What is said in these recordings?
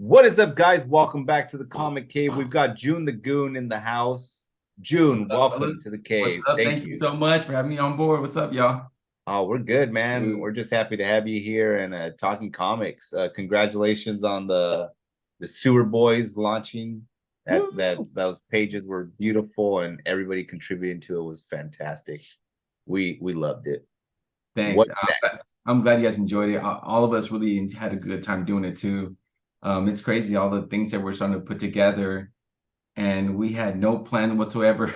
What is up, guys? Welcome back to the Comic Cave. We've got Joon the Goon in the house. June, What's up, welcome fellas? to the What's cave. up? Thank Thank you you. so much for having me on board. What's up, y'all? Oh, we're good, man. Dude, We're just happy to have you here and talking comics. Congratulations on the Sewer Boys launching. woo! Those pages were beautiful, and everybody contributing to it was fantastic. We loved it. Thanks. What's next? I'm glad you guys enjoyed it. All of us really had a good time doing it too. It's crazy all the things that we're starting to put together, and we had no plan whatsoever,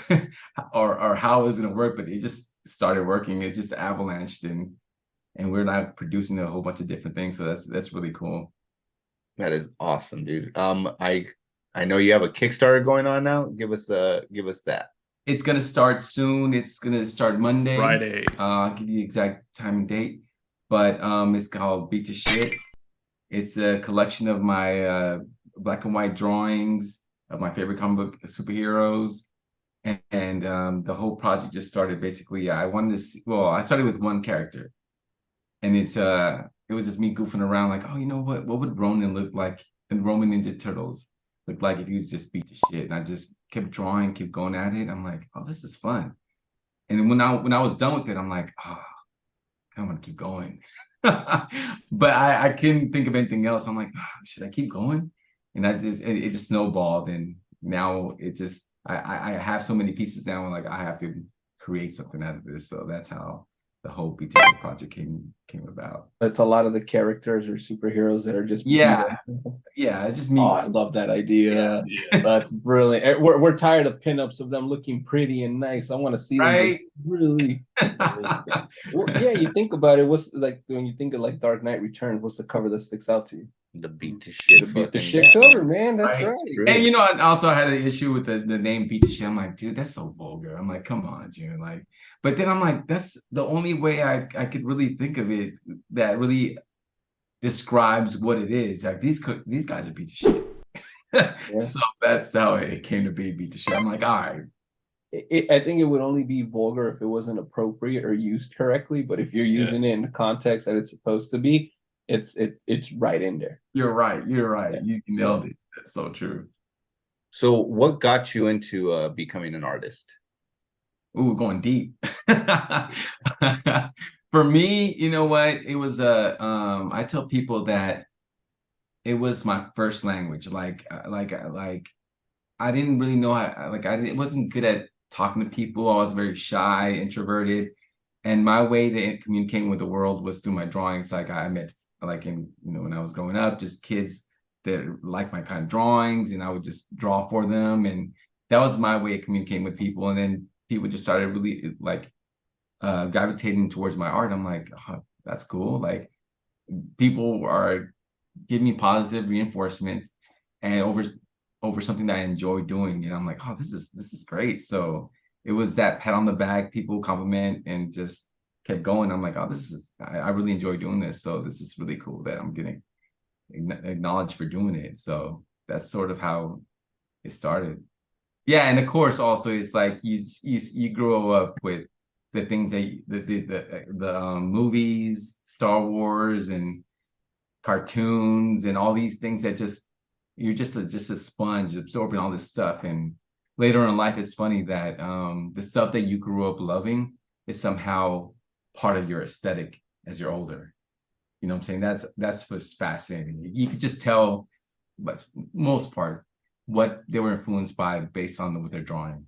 or how it was going to work, but it just started working. It's just avalanched, and we're now producing a whole bunch of different things. So that's really cool. That is awesome, dude. I know you have a Kickstarter going on now. Give us that. It's gonna start soon. It's gonna start Monday. Friday. I'll give you the exact time and date, but it's called Beat to Shit. It's a collection of my black and white drawings of my favorite comic book superheroes, and the whole project just started. Basically, I wanted to see, well, I started with one character, and it was just me goofing around, like, oh, you know what would Ronan look like in Roman Ninja Turtles look like if he was just beat to shit? And I just kept drawing, kept going at it. I'm like, oh, this is fun. And when I was done with it, I'm like, oh, I want to keep going. But I couldn't think of anything else. I'm like, oh, should I keep going? And it just snowballed, and now it just I have so many pieces now, and like I have to create something out of this. So that's how the whole BTS project came about. That's a lot of the characters or superheroes that are just Yeah, beautiful. yeah, it's just Oh, me. I love that Yeah, idea. That's brilliant. We're tired of pinups of them looking pretty and nice. I want to see them like right. really. Well, yeah, you think about it. What's like when you think of like Dark Knight Returns? What's the cover that sticks out to you? The beat to The shit beat the fucking shit yeah, cover, man. That's Right. right. And true. I also had an issue with the name Beat the Shit. I'm like, dude, that's so vulgar. I'm like, come on, June. Like, but then I'm like, that's the only way I could really think of it that really describes what it is. Like these guys are beat the shit. Yeah. So that's how it came to be, Beat the Shit. I'm like, all right, I think it would only be vulgar if it wasn't appropriate or used correctly. But if you're Yeah. using it in the context that it's supposed to be, it's right in there. you're right. You're right. Yeah. You nailed So it. That's so true. So what got you into becoming an artist? Ooh, going deep. For me, you know what? It was I tell people that it was my first language. Like I didn't really know how, like wasn't good at talking to people. I was very shy, introverted, and my way to communicate with the world was through my drawings. Like I met, like in when I was growing up, just kids that like my kind of drawings, and I would just draw for them, and that was my way of communicating with people. And then people just started really like gravitating towards my art. I'm like, oh, that's cool. Like people are giving me positive reinforcement, and over something that I enjoy doing. And I'm like, oh, this is great. So it was that pat on the back, people compliment, and just kept going. I'm like, oh, I really enjoy doing this. So this is really cool that I'm getting acknowledged for doing it. So that's sort of how it started. Yeah, and of course, also it's like you grow up with the things that the movies, Star Wars, and cartoons, and all these things that just you're just a sponge absorbing all this stuff. And later in life, it's funny that the stuff that you grew up loving is somehow part of your aesthetic as you're older. You know what I'm saying? That's what's fascinating. You could just tell, but most part, what they were influenced by based on what they're drawing.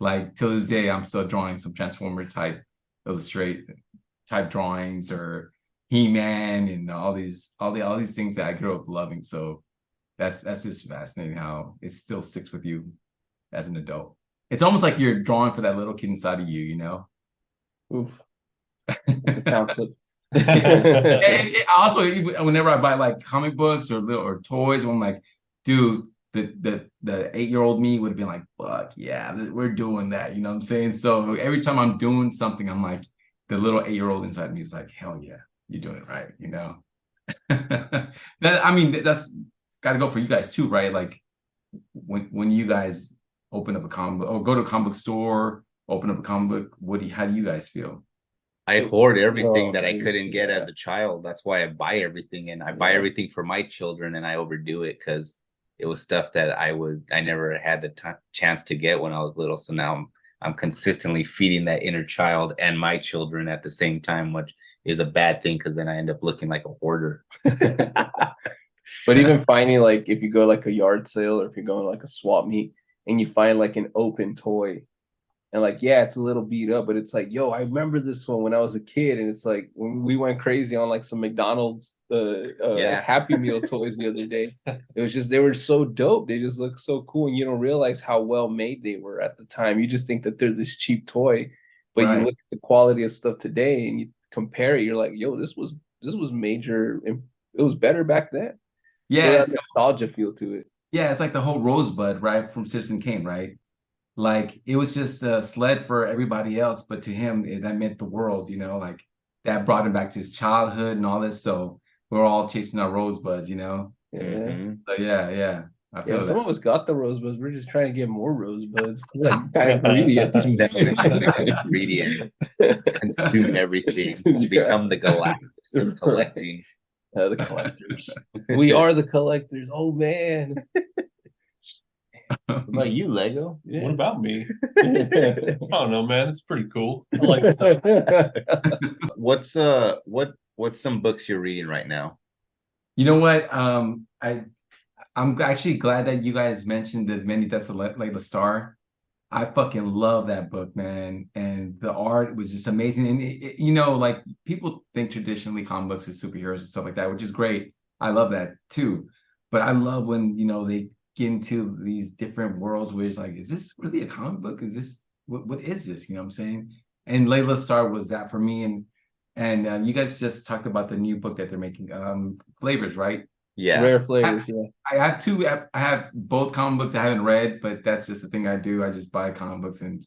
Like till this day, I'm still drawing some Transformer type illustrate type drawings, or He-Man, and all these things that I grew up loving. So that's just fascinating how it still sticks with you as an adult. It's almost like you're drawing for that little kid inside of you, you know? oof, that's a sound clip. And also, whenever I buy like comic books or toys, I'm like, dude, the 8-year-old me would have been like, fuck yeah, we're doing that. You know what I'm saying? So every time I'm doing something, I'm like, the little 8-year-old inside me is like, hell yeah, you're doing it right. You know? That I mean, that's got to go for you guys too, right? Like when you guys open up a comic book or go to a comic book store, open up a comic book, how do you guys feel? I hoard everything that I dude, couldn't get yeah. as a child. That's why I buy everything, and I buy Yeah. everything for my children, and I overdo it because it was stuff that I never had the chance to get when I was little. So now I'm consistently feeding that inner child and my children at the same time, which is a bad thing because then I end up looking like a hoarder. But even finding like if you go like a yard sale or if you're going like a swap meet and you find like an open toy and like yeah, it's a little beat up, but it's like yo, I remember this one when I was a kid, and it's like when we went crazy on like some McDonald's Yeah. Happy Meal toys the other day. It was just they were so dope. They just look so cool, and you don't realize how well made they were at the time. You just think that they're this cheap toy, but you Right. look at the quality of stuff today and you compare it. You're like, yo, this was major. It was better back then. So Yeah, that nostalgia feel to it. yeah, it's like the whole Rosebud, right, from Citizen Kane, right? Like it was just a sled for everybody else, but to him, that meant the world, like that brought him back to his childhood and all this. So we're all chasing our rosebuds, Yeah. Mm-hmm. So yeah, I Yeah, feel some that. of us got the rosebuds. We're just trying to get more rosebuds. It's like kind of greedy at this point. Greedy and consume everything. Yeah. Become the Galactus of collecting. The collectors. We are the collectors. Oh man. What about you, Lego? Yeah. What about me? I don't know, man. It's pretty cool. I like stuff. What's some books you're reading right now? You know what? I'm actually glad that you guys mentioned the Many Deaths of Layla Starr. I fucking love that book, man. And the art was just amazing. And like people think traditionally comic books is superheroes and stuff like that, which is great. I love that too. But I love when, they get into these different worlds where it's like, is this really a comic book? Is this what is this? You know what I'm saying? And Layla Starr was that for me. And you guys just talked about the new book that they're making, Flavors, right? Yeah. Rare flavors, yeah. I have two. I have both comic books I haven't read, but that's just the thing I do. I just buy comic books and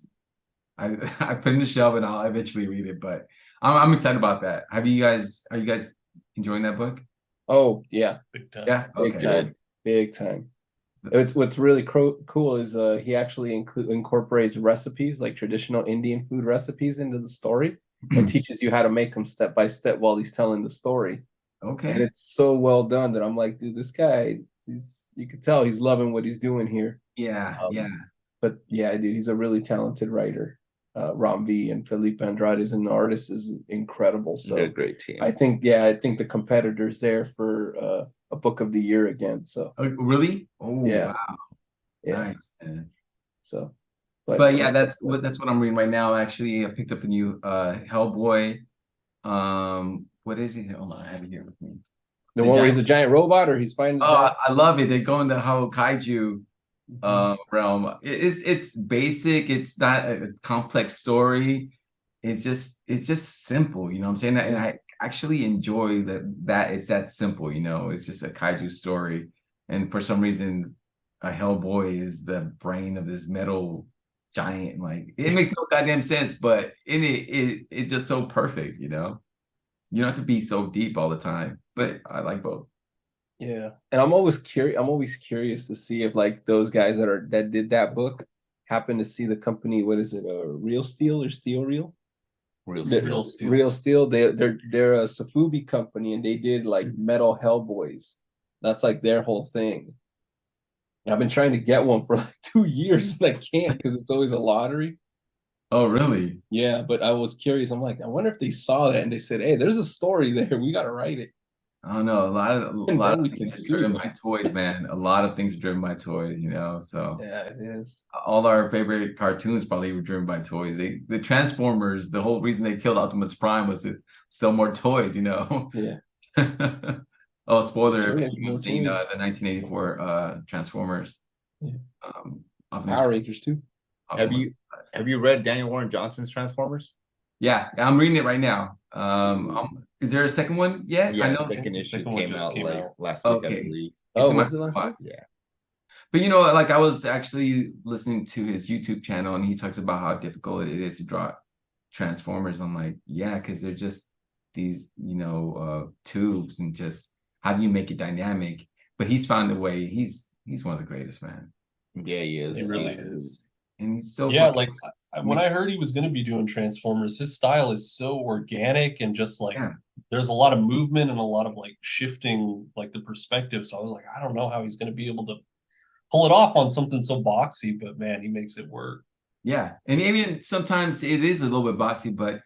I I put it in the shelf and I'll eventually read it. But I'm excited about that. Are you guys enjoying that book? Oh yeah, Big time. Yeah. big Okay. time, big time. What's really cool is he actually incorporates recipes like traditional Indian food recipes into the story and teaches you how to make them step by step while he's telling the story. And Okay. it's so well done that I'm like, dude, this guy, you could tell he's loving what he's doing here. Yeah. Yeah. But yeah, dude, he's a really talented writer. Ram V and Felipe Andrade as an artist is incredible. So They're a great team. I think the competitor's there for a book of the year again. So Oh, really? Oh, yeah, wow. yeah. Nice, man. So, But yeah, that's what I'm reading right now. Actually, I picked up the new Hellboy. What is it? Hold on, I have it here with me. the one where he's a giant robot or he's fighting. Oh, I love it. They're going the whole kaiju realm. It's basic. It's not a complex story. It's just simple. You know what I'm saying? And I actually enjoy that it's that simple. It's just a kaiju story. And for some reason, a Hellboy is the brain of this metal giant. Like it makes no goddamn sense, but in it's just so perfect. You don't have to be so deep all the time. But I like both. Yeah, and I'm always curious. I'm always curious to see if like those guys that did that book happen to see the company. What is it? Real Steel or Steel Reel? Real Real Steel. Steel. Real Steel. They're a Safubi company, and they did like metal Hellboys. That's like their whole thing. I've been trying to get one for like 2 years and I can't because it's always a lottery. Oh, really? Yeah, but I was curious. I'm like, I wonder if they saw that and they said, "Hey, there's a story there. We got to write it." I don't know. A lot And then of we things can are sue driven them. by toys, man. A lot of things are driven by toys, So Yeah, it is. all our favorite cartoons probably were driven by toys. The Transformers, the whole reason they killed Optimus Prime was to sell more toys, Yeah. Oh, spoiler! Toys, If you more haven't seen toys. the 1984 Transformers. Yeah. Optimus Power Rangers too. Optimus Have you read Daniel Warren Johnson's Transformers? Yeah, I'm reading it right now. Is there a second one yet? Yeah, I the know. second The issue second one came just out came out. last week, I Okay. believe. It's in my was it last box. week? Yeah. But like I was actually listening to his YouTube channel and he talks about how difficult it is to draw Transformers. I'm like, yeah, because they're just these, tubes and just how do you make it dynamic? But he's found a way. He's one of the greatest, man. Yeah, he is. He really is. and he's so Yeah, fucking. when I heard he was going to be doing Transformers, his style is so organic and just like Yeah, there's a lot of movement and a lot of like shifting like the perspective. So I was like, I don't know how he's going to be able to pull it off on something so boxy, but man, he makes it work. yeah, and even sometimes it is a little bit boxy, but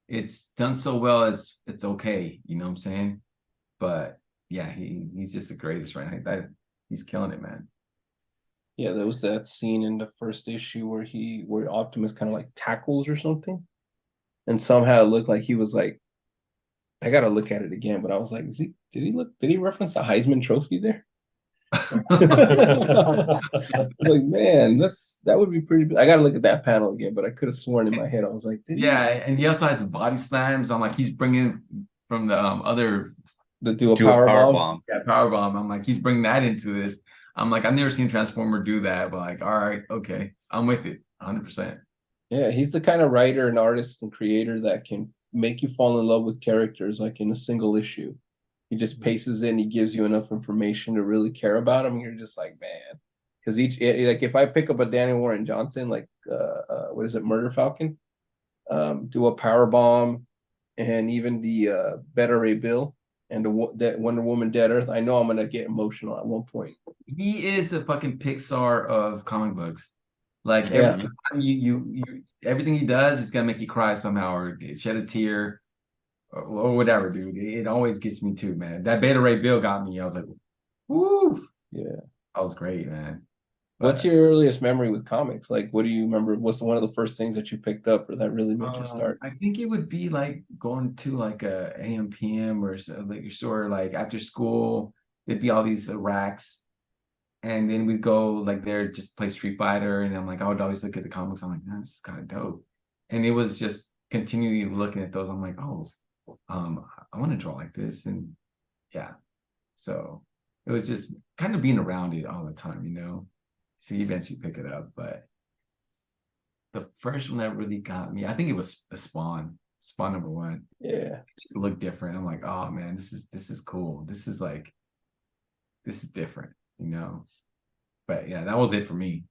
it's done so well. It's okay. You know what I'm saying? But yeah, he's just the greatest right now. He's killing it, man. Yeah, there was that scene in the first issue where Optimus kind of like tackles or something, and somehow it looked like he was like, I gotta look at it again, but I was like, did he reference the Heisman Trophy there? I was like, man, that would be pretty. I gotta look at that panel again, but I could have sworn in my head I was like, Yeah, and he also has body slams. I'm like, he's bringing from the other do a Do a power power bomb? bomb. yeah, power bomb. I'm like, he's bringing that into this. I'm like, I've never seen Transformer do that, but like, all right, okay, I'm with it, 100%. Yeah, he's the kind of writer and artist and creator that can make you fall in love with characters like in a single issue. He just paces in, he gives you enough information to really care about him, and you're just like, man. Because like if I pick up a Daniel Warren Johnson, like what is it, Murder Falcon, do a power bomb, and even the Beta Ray Bill and the Wonder Woman Dead Earth, I know I'm gonna get emotional at one point. He is a fucking Pixar of comic books. Like Yeah. every time everything he does is gonna make you cry somehow or shed a tear or whatever, dude. It always gets me too, man. That Beta Ray Bill got me. I was like, woo, Yeah. that was great, man. What's But your earliest memory with comics? Like, what do you remember? What's one of the first things that you picked up or that really made you start? I think it would be like going to like a AM PM or like your store, like after school. There'd be all these racks, and then we'd go like there just play Street Fighter, and I'm like, I would always look at the comics. I'm like, man, this is kind of dope, and it was just continually looking at those. I'm like, oh, I want to draw like this, and yeah, so it was just kind of being around it all the time, you know. So you eventually pick it up, but the first one that really got me, I think it was a Spawn #1. Yeah. It just looked different. I'm like, oh man, this is cool. This is different, you know. But yeah, that was it for me.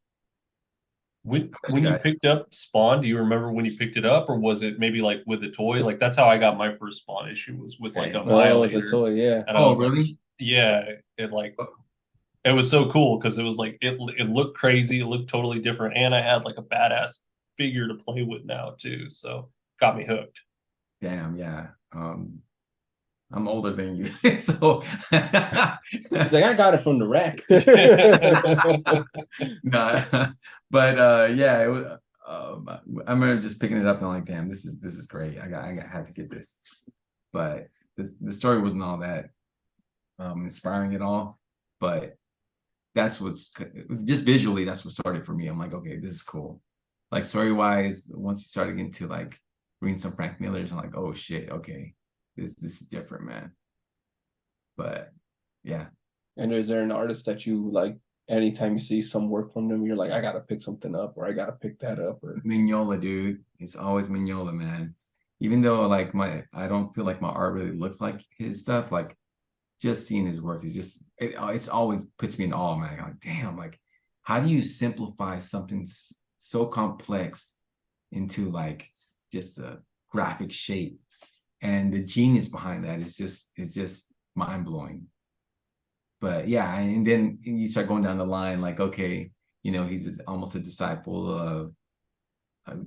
When you picked up Spawn, do you remember when you picked it up, or was it maybe like with a toy? Like that's how I got my first Spawn issue was with like a Same. Oh, the Violator, toy, yeah. and I Oh, was like, really? yeah, it was so cool because it was like it looked crazy, it looked totally different, and I had like a badass figure to play with now too, so got me hooked. Damn, yeah. I'm older than you, so He's like, I got it from the rack. nah, but yeah, it was, I remember just picking it up and I'm like, damn, this is great. I had to get this, but the story wasn't all that inspiring at all, but that's what's just visually that's what started for me. I'm like, okay, this is cool. Like story wise, once you started getting to like reading some Frank Miller's, I'm like, oh shit, okay, this is different, man. But yeah. And is there an artist that you like? Anytime you see some work from them, you're like, I gotta pick something up, or I gotta pick that up, or Mignola, dude. It's always Mignola, man. Even though like I don't feel like my art really looks like his stuff. Like just seeing his work is just it's always puts me in awe, man. Like damn, like how do you simplify something so complex into like just a graphic shape? And the genius behind that is just mind blowing. But yeah, and then you start going down the line, like, okay, you know, he's almost a disciple of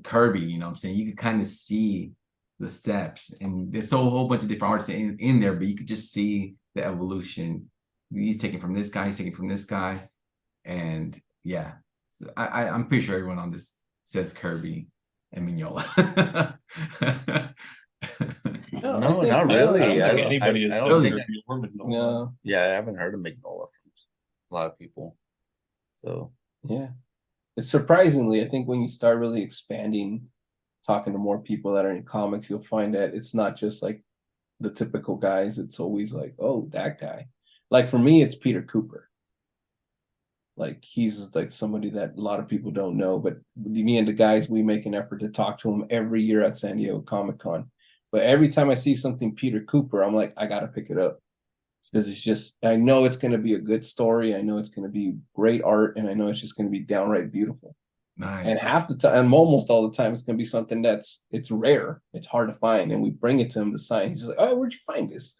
Kirby, you know what I'm saying? You could kind of see the steps, and there's so a whole bunch of different artists in there, but you could just see the evolution. He's taking from this guy, he's taking from this guy, and yeah. So I'm pretty sure everyone on this says Kirby and Mignola. no, No, not really. I I don't don't, think anybody is I don't so think, Kirby or Mignola. no, yeah, I haven't heard of Magnolia from a lot of people. So yeah. It's surprisingly, I think when you start really expanding, talking to more people that are in comics, you'll find that it's not just like the typical guys. It's always like, oh, that guy. Like for me, it's Peter Cooper. Like he's like somebody that a lot of people don't know, but me and the guys, we make an effort to talk to him every year at San Diego Comic-Con. But every time I see something Peter Cooper, I'm like, I gotta pick it up. Because it's just, I know it's gonna be a good story, I know it's gonna be great art, and I know it's just gonna be downright beautiful. Nice. And half the time, and almost all the time, it's gonna be something it's rare, it's hard to find, and we bring it to him to sign. He's just like, "Oh, where'd you find this?"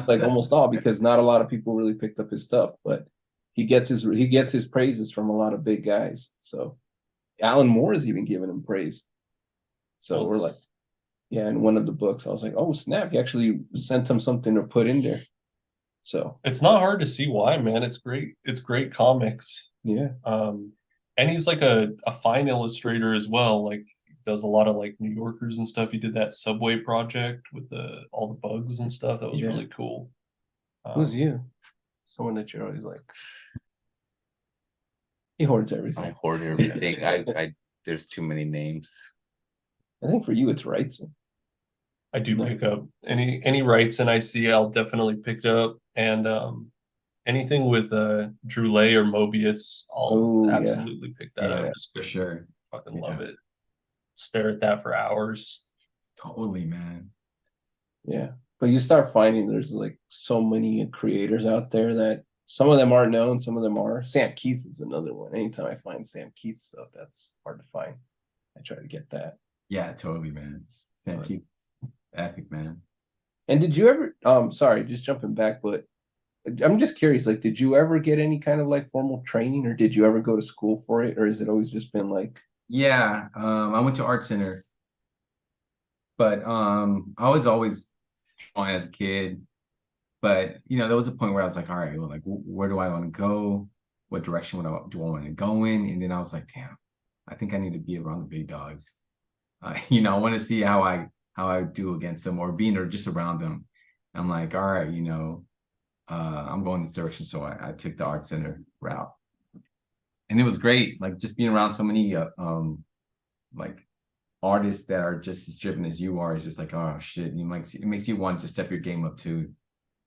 Like almost all, because not a lot of people really picked up his stuff, but he gets his praises from a lot of big guys. So Alan Moore is even giving him praise. So we're like, yeah, in one of the books, I was like, oh snap, he actually sent him something to put in there. So It's not hard to see why, man. It's great. It's great comics. yeah. And he's like a fine illustrator as well. Like does a lot of like New Yorkers and stuff. He did that Subway project with all the bugs and stuff. That was really cool. Who's you? Someone that you're always like, he hoards everything. I hoard everything. I there's too many names. I think for you it's Wrightson. I do pick up any Wrightson I see, I'll definitely pick up. And anything with Drew Lay or Mobius, I'll absolutely pick that up. For sure. Fucking love it. Stare at that for hours. Totally, man. Yeah. But you start finding there's like so many creators out there that some of them aren't known, some of them are. Sam Keith is another one. Anytime I find Sam Keith stuff, that's hard to find. I try to get that. Yeah, totally, man. Sam Keith, epic, man. And did you ever sorry, just jumping back, but I'm just curious, like, did you ever get any kind of like formal training, or did you ever go to school for it, or has it always just been like? Yeah, I went to art center, but I was always drawing as a kid. But there was a point where I was like, all right, well, like, where do I want to go? What direction do I want to go in? And then I was like, damn, I think I need to be around the big dogs. I want to see how I do against them, or just around them. I'm like, all right, I'm going this direction. So I took the art center route, and it was great. Like just being around so many like artists that are just as driven as you are is just like, oh shit, it makes you want to step your game up too.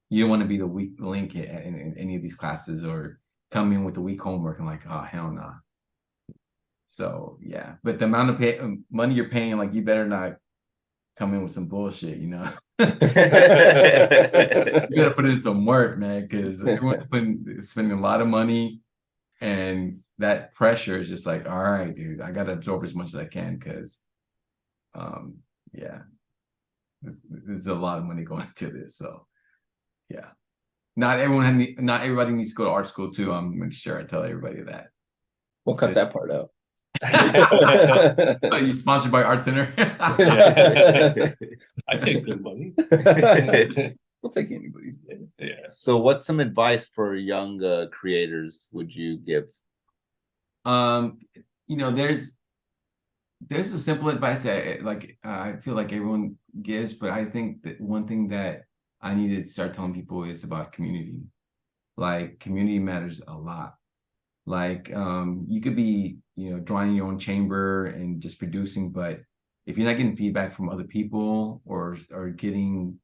You don't want to be the weak link in any of these classes, or come in with the weak homework and like, oh hell no. So yeah, but the amount of money you're paying, like you better not come in with some bullshit, You gotta put in some work, man, because everyone's spending a lot of money, and that pressure is just like, all right, dude, I gotta absorb as much as I can, because yeah, there's a lot of money going into this. So yeah, not everybody needs to go to art school too. I'm making sure I tell everybody that. We'll cut that part out. Are you sponsored by Art Center? I take good money. We'll take anybody's money. Yeah. So what's some advice for young creators would you give? There's a simple advice that I feel like everyone gives, but I think that one thing that I need to start telling people is about community. Like community matters a lot. Like you could be drawing in your own chamber and just producing, but if you're not getting feedback from other people, or getting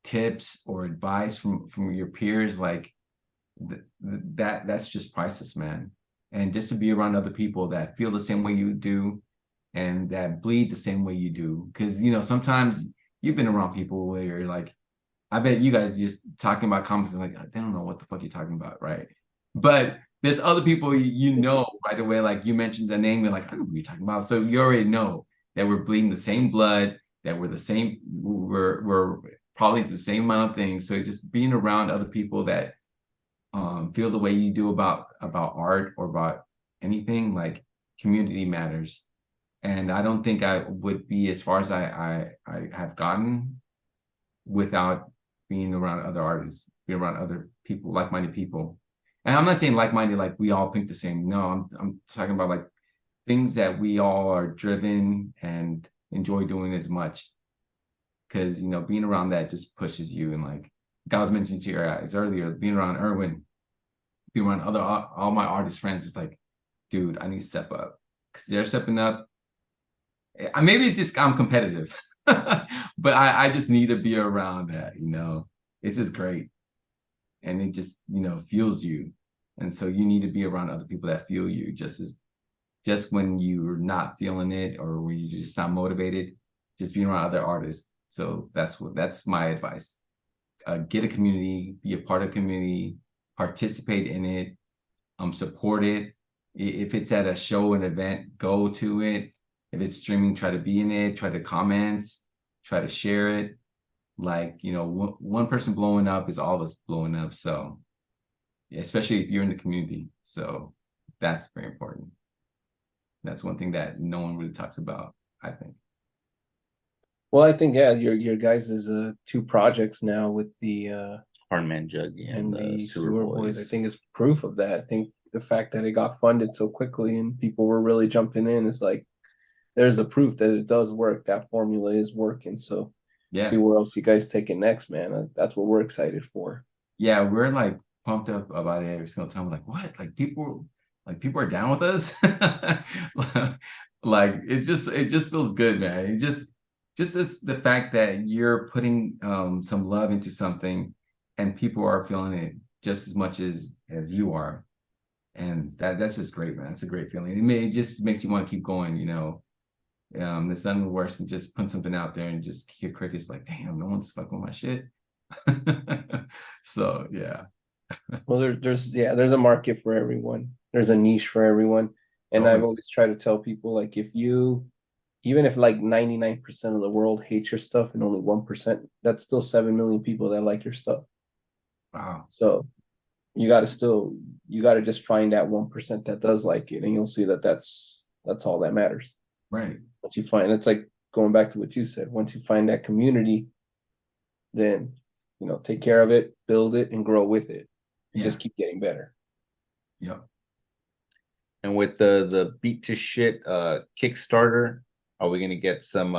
tips or advice from your peers, like that's just priceless, man. And just to be around other people that feel the same way you do, and that bleed the same way you do, because sometimes you've been around people where you're like, I bet you guys just talking about comics and like, they don't know what the fuck you're talking about, right? But there's other people right away, like you mentioned the name, you're like, I know what you're talking about. So you already know that we're bleeding the same blood, that we're probably the same amount of things. So just being around other people that feel the way you do about art or about anything, like community matters. And I don't think I would be as far as I have gotten without being around other artists, being around other people, like-minded people. And I'm not saying like-minded like we all think the same. No, I'm talking about like things that we all are driven and enjoy doing as much. Because being around that just pushes you. And like I was mentioning to your guys earlier, being around Erwin, being around all my artist friends, is like, dude, I need to step up, because they're stepping up. Maybe it's just I'm competitive, but I just need to be around that. It's just great. And it just fuels you, and so you need to be around other people that fuel you, just when you're not feeling it, or when you're just not motivated, just being around other artists. So that's my advice. Get a community, be a part of a community, participate in it, support it, If it's at a show, an event, go to it. If it's streaming, try to be in it, try to comment, try to share it. Like, you know, one person blowing up is all of us blowing up. So, yeah, especially if you're in the community. So that's very important. That's one thing that no one really talks about, I think. Well, I think yeah, your guys' two projects now with the Hardman Juggy and and the the Sewer Boys, I Boys. think is proof of that. I think the fact that it got funded so quickly and people were really jumping in is like there's a proof that it does work. That formula is working. So see Yeah. where else you guys take it next, man. That's what we're excited for. Yeah, we're like pumped up about it every single time. We're like, what? Like people are down with us. Like it just feels good, man. It just is the fact that you're putting some love into something and people are feeling it just as much as you are. And that's just great, man. It's a great feeling. It just makes you want to keep going, you know. There's nothing worse than just putting something out there and just hear crickets like, damn, no one's fucking with my shit. So yeah. Well, there's a market for everyone. There's a niche for everyone. And I've always tried to tell people like if you even if like 99% of the world hates your stuff and only 1%, that's still 7 million people that like your stuff. Wow. So you got to just find that 1% that does like it, and you'll see that that's all that matters. Right. Once you find, it's like going back to what you said, once you find that community, then take care of it, build it, and grow with it, and Yeah. just keep getting better. Yep. And with the Beat to Shit Kickstarter, are we gonna get some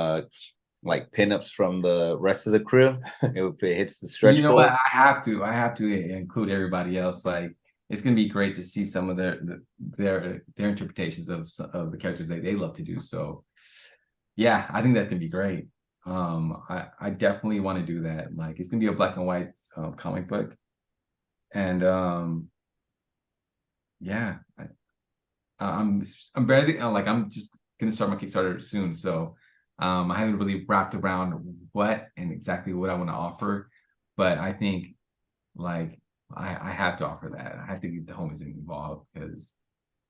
like pinups from the rest of the crew if it hits the stretch You know goals? what? I have to include everybody else. Like, it's gonna be great to see some of their interpretations of the characters that they love to do. So, yeah, I think that's gonna be great. I definitely want to do that. Like, it's gonna be a black and white comic book, and yeah, I'm ready. Like, I'm just gonna start my Kickstarter soon. So, I haven't really wrapped around what and exactly what I want to offer, but I think like I have to offer that. I have to get the homies involved because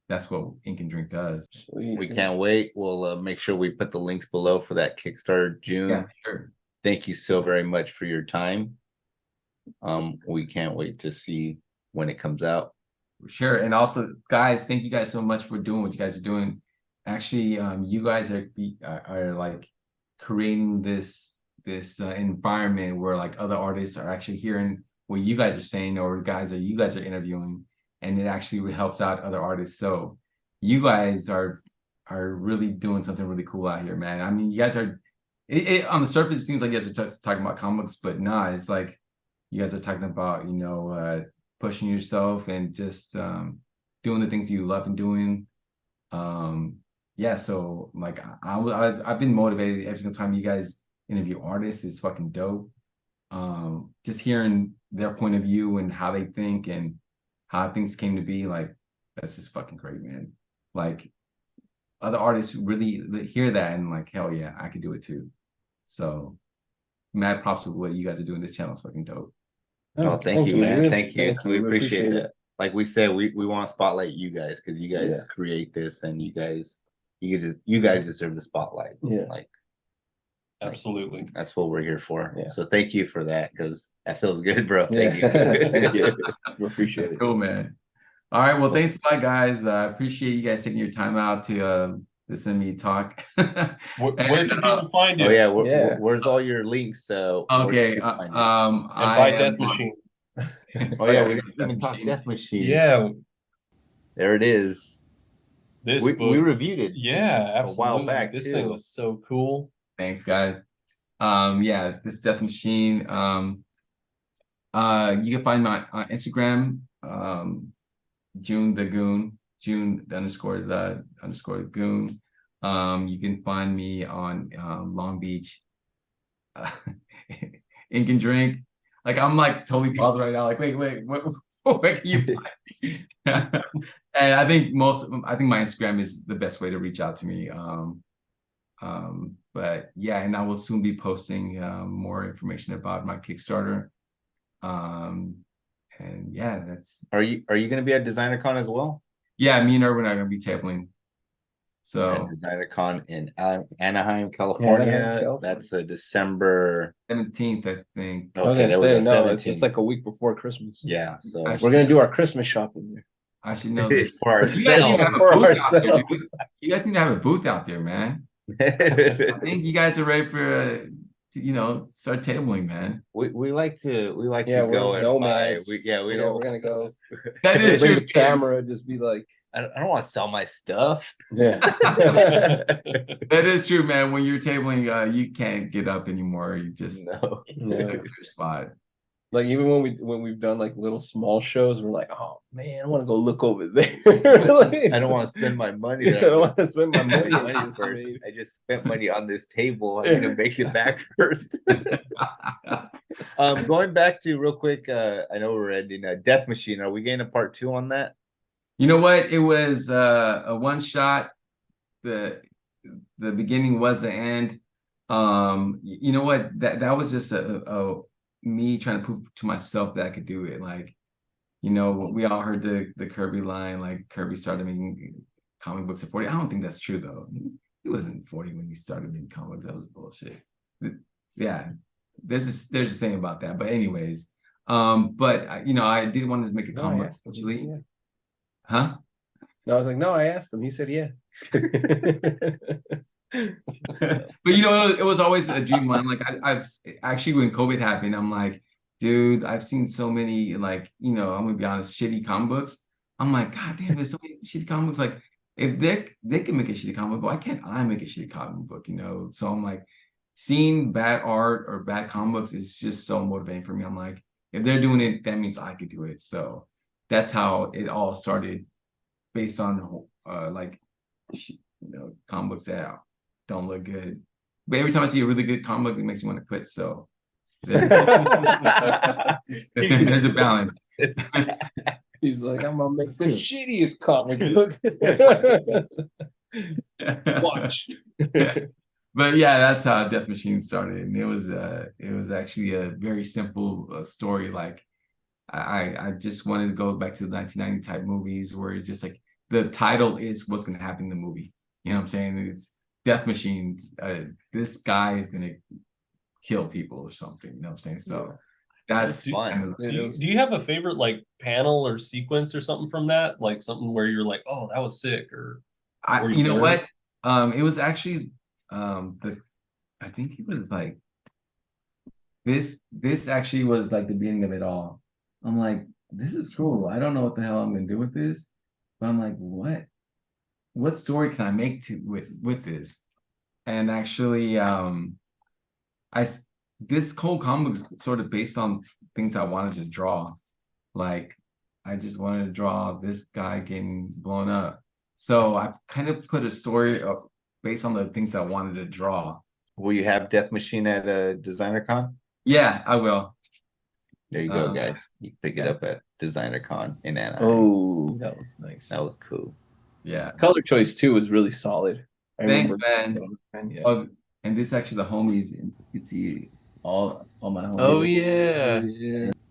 that's what Ink and Drink does. Sweet. We can't wait. We'll make sure we put the links below for that Kickstarter, June. Yeah, sure. Thank you so very much for your time. We can't wait to see when it comes out. Sure. And also, guys, thank you guys so much for doing what you guys are doing. Actually, you guys are like creating this environment where like other artists are actually hearing what you guys are saying, or you guys are interviewing, and it actually helps out other artists. So you guys are really doing something really cool out here, man. I mean, you guys are on the surface, it seems like you guys are just talking about comics, but nah, it's like you guys are talking about, pushing yourself and just doing the things you love and doing. Yeah, so like I've been motivated every single time you guys interview artists. It's fucking dope. Just hearing their point of view and how they think and how things came to be, like that's just fucking great, man. Like other artists really hear that and like, hell yeah, I could do it too. So mad props with what you guys are doing. This channel is fucking dope. Oh, thank you, man. dude. Thank you. We appreciate it. that. Like we said, we want to spotlight you guys because you guys Yeah. create this and you guys deserve the spotlight. Yeah. Like Absolutely. that's what we're here for. Yeah. So thank you for that because that feels good, bro. Yeah. Thank you. Thank you. We appreciate it. Cool, man. All right. Well, thanks a lot, guys. I appreciate you guys taking your time out to listen to me talk. Where can people find you? Oh yeah, Yeah. where's all your links? So Okay. And by Death Machine. oh yeah, we didn't even talk Death Machine. Yeah, There it is. this We book. reviewed it. Yeah, absolutely. while back, this too. thing was so cool. Thanks, guys. Yeah, this Death Machine. You can find my on Instagram, Joon the Goon, Joon the Goon. You can find me on Long Beach, Ink and Drink. Like I'm like totally paused right now. Like wait, where can you find me? And I think my Instagram is the best way to reach out to me. But yeah, and I will soon be posting more information about my Kickstarter. And yeah, that's. Are you going to be at DesignerCon as well? Yeah, me and Erwin are gonna be tabling. at So DesignerCon in Anaheim, California. California. That's December. 17th, I think. I was Okay, gonna there we say go. no, it's 17. like a week before Christmas. Yeah, so I We're gonna do our Christmas shopping there. I should know this. for But you guys need to have ourselves. a For booth out there, ourselves. dude. You guys need to have a booth out there, man. I think you guys are ready for to, start tabling, man. we like to Yeah, go we're and buy. nomads. We Yeah, don't. we're gonna go That is bring true. the camera, just be like, I don't want to sell my stuff. yeah. That is true, man. When you're tabling, you can't get up anymore. You just No. Yeah. get to your spot. Like even when we've done like little small shows, we're like, oh man, I want to go look over there. I don't want to spend my money. I don't want to spend my money on money this, first. mate. I just spent money on this table. I need to make it back first. Going back to real quick, I know we're ending Death Machine. Are we getting a part 2 on that? You know what? It was a one shot. The beginning was the end. You know what? That was just a me trying to prove to myself that I could do it. Like, we all heard the Kirby line, like Kirby started making comic books at 40. I don't think that's true though. He wasn't 40 when he started making comics. That was bullshit. Yeah, there's a saying about that. But anyways, but I did want to make a No, I comic asked him. He actually. said yeah. Huh? No, I was like, no, I asked him. He said yeah. But it was always a dream line. Like I've actually, when COVID happened, I'm like, dude, I've seen so many, like, I'm gonna be honest, shitty comic books. I'm like, God damn, there's so many shitty comic books. Like, if they can make a shitty comic book, why can't I make a shitty comic book? So I'm like, seeing bad art or bad comic books is just so motivating for me. I'm like, if they're doing it, that means I could do it. So that's how it all started, based on like comic books that don't look good. But every time I see a really good comic book, it makes me want to quit. So there's a balance. He's like, I'm gonna make the shittiest comic book. Watch. But yeah, that's how Death Machine started, and it was actually a very simple story. Like I just wanted to go back to the 1990 type movies where it's just like the title is what's going to happen in the movie. You know what I'm saying? It's Death Machines. This guy is going to kill people or something. You know what I'm saying? So that's fun. Do you have a favorite like panel or sequence or something from that? Like something where you're like, oh, that was sick, or you know what? It was actually I think it was like this actually was like the beginning of it all. I'm like, this is cool. I don't know what the hell I'm gonna do with this, but I'm like, what story can I make with this? And actually, this whole comic is sort of based on things I wanted to draw. Like, I just wanted to draw this guy getting blown up. So I kind of put a story based on the things I wanted to draw. Will you have Death Machine at DesignerCon? Yeah, I will. There you go, guys. You pick it up at DesignerCon in Anaheim. Oh, that was nice. That was cool. Yeah. Color choice too was really solid. Thanks, man. Yeah. Oh, and this actually the homies. You can see all my homies. Oh yeah,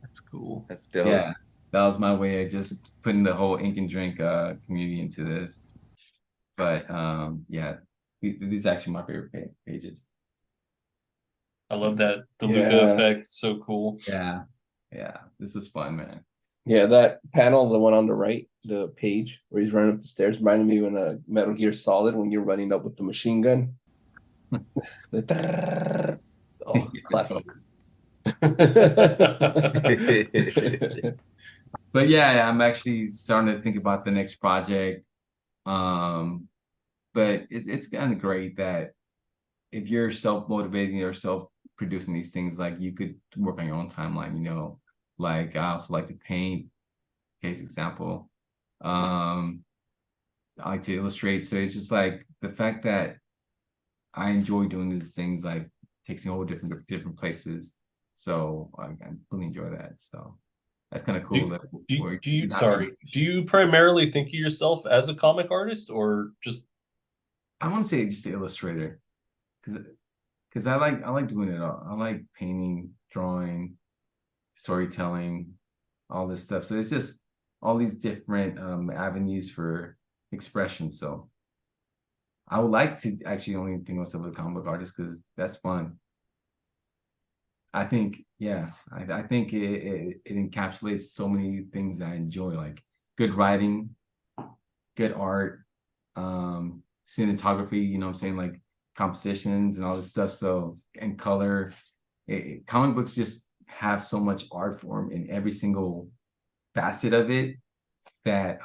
that's cool. That's dope. Yeah, that was my way of just putting the whole Ink and Drink community into this. But yeah, these are actually my favorite pages. I love that DeLuca effect. So cool. Yeah, this is fun, man. Yeah, that panel, the one on the right, the page where he's running up the stairs, reminded me when Metal Gear Solid when you're running up with the machine gun. Oh, classic. But yeah, I'm actually starting to think about the next project. But it's kind of great that if you're self-motivating or self-producing these things, like you could work on your own timeline, Like I also like to paint, case example. I like to illustrate. So it's just like the fact that I enjoy doing these things, like takes me all different places. So I really enjoy that. So that's kind of cool. Do you primarily think of yourself as a comic artist or just? I want to say just an illustrator, because I like doing it all. I like painting, drawing, storytelling, all this stuff. So it's just all these different avenues for expression. So I would like to actually only think of myself as a comic book artist because that's fun. I think, yeah, I think it encapsulates so many things that I enjoy, like good writing, good art, cinematography, you know what I'm saying, like compositions and all this stuff. So, and color. Comic books just have so much art form in every single facet of it that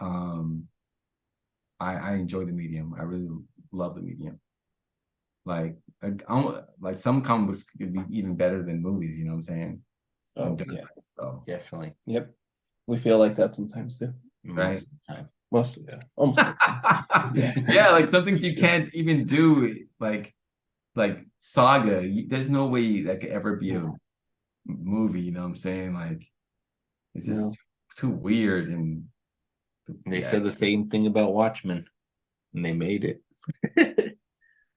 I enjoy the medium. I really love the medium. Like like some comic books could be even better than movies, you know what I'm saying? Oh yeah, So Definitely. yep. We feel like that sometimes too. right. Most of the time. Most of almost. Yeah, like some things you can't even do, like Saga. There's no way that could ever be a movie, you know what I'm saying? Like it's just too weird and They yeah. said the same thing about Watchmen, and they made it.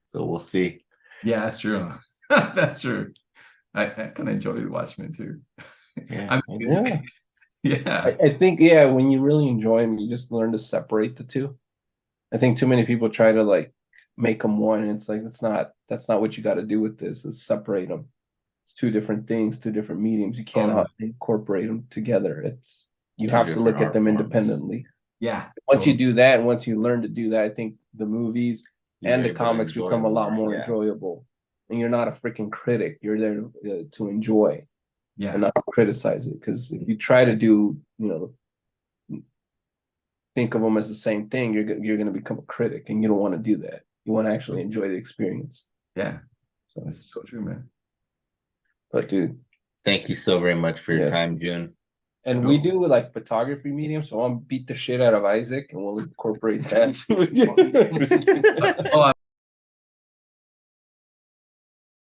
So we'll see. Yeah, that's true. That's true. I kind of enjoyed Watchmen too. Yeah. I mean, Yeah. yeah. I think when you really enjoy them, you just learn to separate the two. I think too many people try to like make them one, and it's like that's not what you got to do with this. Is separate them. It's two different things, two different mediums. You cannot incorporate them together. You Two have to different look at art them forms. independently. Yeah. Once you do that, and once you learn to do that, I think the movies You're and the able to comics enjoy become a lot more yeah. enjoyable. And you're not a freaking critic. You're there to enjoy Yeah. and not to criticize it. Because if you try to do, think of them as the same thing, you're gonna become a critic, and you don't want to do that. You want to actually enjoy the experience. Yeah. So that's so true, man. But dude, Thank you so very much for your Yes. time, June. and we do like photography medium, so I'll beat the shit out of Isaac, and we'll incorporate that. Hold on.